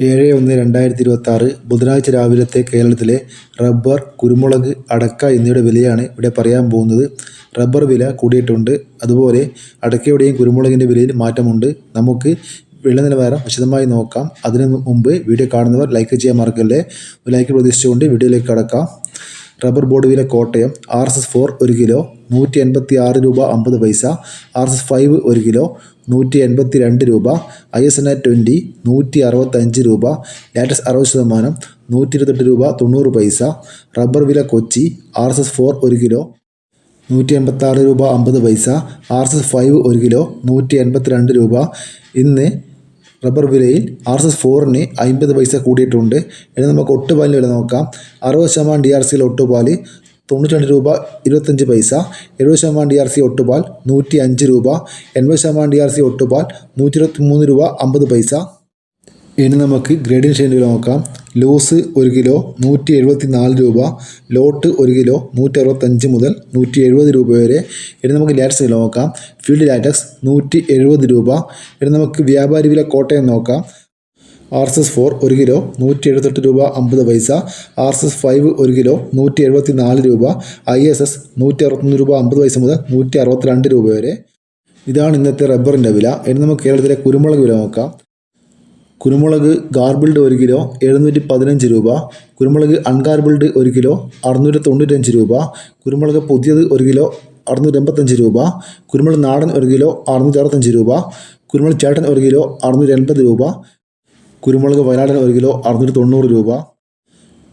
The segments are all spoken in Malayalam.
7/1/2026 ബുധനാഴ്ച രാവിലത്തെ കേരളത്തിലെ റബ്ബർ, കുരുമുളക്, അടക്ക എന്നിവയുടെ വിലയാണ് ഇവിടെ പറയാൻ പോകുന്നത്. റബ്ബർ വില കൂടിയിട്ടുണ്ട്. അതുപോലെ അടക്കയുടെയും കുരുമുളകിൻ്റെ വിലയിൽ മാറ്റമുണ്ട്. നമുക്ക് വില നിലവാരം വിശദമായി നോക്കാം. അതിനു മുമ്പ് വീഡിയോ കാണുന്നവർ ലൈക്ക് ചെയ്യാൻ മറക്കല്ലേ. ലൈക്ക് പ്രതീക്ഷിച്ചുകൊണ്ട് വീഡിയോയിലേക്ക് കടക്കാം. റബ്ബർ ബോർഡ് വില കോട്ടയം RSS-4 1 കിലോ 186 രൂപ 50 പൈസ, RSS-5 1 കിലോ 182 രൂപ, ISNA 20 165 രൂപ, ലാറ്റക്സ് 60% 128 രൂപ 90 പൈസ. റബ്ബർ വില കൊച്ചി RSS-4 1 കിലോ 186 രൂപ 50 പൈസ, RSS-5 1 കിലോ 182 രൂപ. ഇന്ന് റബ്ബർ വിലയിൽ RSS-4 50 പൈസ കൂടിയിട്ടുണ്ട്. ഇനി നമുക്ക് ഒട്ടുപാലിന് വില നോക്കാം. 60% DRC ഒട്ടുപാല് 92 രൂപ 25 പൈസ, 70% DRC ഒട്ടുപാൽ 105 രൂപ, 80% DRC ഒട്ടുപാൽ 123 രൂപ 50 പൈസ. ഇനി നമുക്ക് ഗ്രേഡിംഗ് ഷെയ്ഡിൻ്റെ വില നോക്കാം. ലൂസ് 1 കിലോ 174 രൂപ, ലോട്ട് 1 കിലോ 165 മുതൽ 170 രൂപ വരെ. ഇനി നമുക്ക് ലാറ്റക്സ് വില നോക്കാം. ഫീൽഡ് ലാറ്റക്സ് 170 രൂപ. ഇനി നമുക്ക് വ്യാപാരി വില കോട്ടയം നോക്കാം. RSS-4 1 കിലോ 178 രൂപ 50 പൈസ, RSS-5 1 കിലോ 174 രൂപ, ISS 161 രൂപ 50 പൈസ മുതൽ 162 രൂപ വരെ. ഇതാണ് ഇന്നത്തെ റബ്ബറിൻ്റെ വില. ഇനി നമുക്ക് കേരളത്തിലെ കുരുമുളക് വില നോക്കാം. കുരുമുളക് ഗാർബിൾഡ് 1 കിലോ 715 രൂപ, കുരുമുളക് അൺഗാർബിൾഡ് 1 കിലോ 695 രൂപ, കുരുമുളക് പുതിയത് 1 കിലോ 685 രൂപ, കുരുമുളക് നാടൻ 1 കിലോ 665 രൂപ, കുരുമുളക് ചേട്ടൻ 1 കിലോ 680 രൂപ, കുരുമുളക് വയനാടൻ 1 കിലോ 690 രൂപ.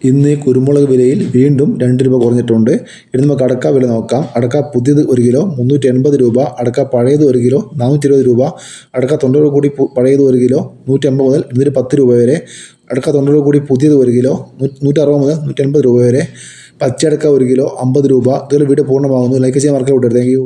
ഇന്ന് കുരുമുളക് വിലയിൽ വീണ്ടും 2 രൂപ കുറഞ്ഞിട്ടുണ്ട്. ഇനി നമുക്ക് അടക്ക വില നോക്കാം. അടക്ക പുതിയത് 1 കിലോ 380 രൂപ, അടക്ക പഴയത് 1 കിലോ 420 രൂപ, അടക്ക 90 കൂടി പഴയത് 1 കിലോ 150 മുതൽ 210 രൂപ വരെ, അടക്ക 90 കൂടി പുതിയത് 1 കിലോ 160 മുതൽ 180 രൂപ വരെ. പച്ചയടക്ക 1 കിലോ 50 രൂപ. ഇതുപോലെ വീഡിയോ പൂർണ്ണമാകുന്നു. ലൈക്ക് ചെയ്യാൻ മറക്കരുത്. Thank you.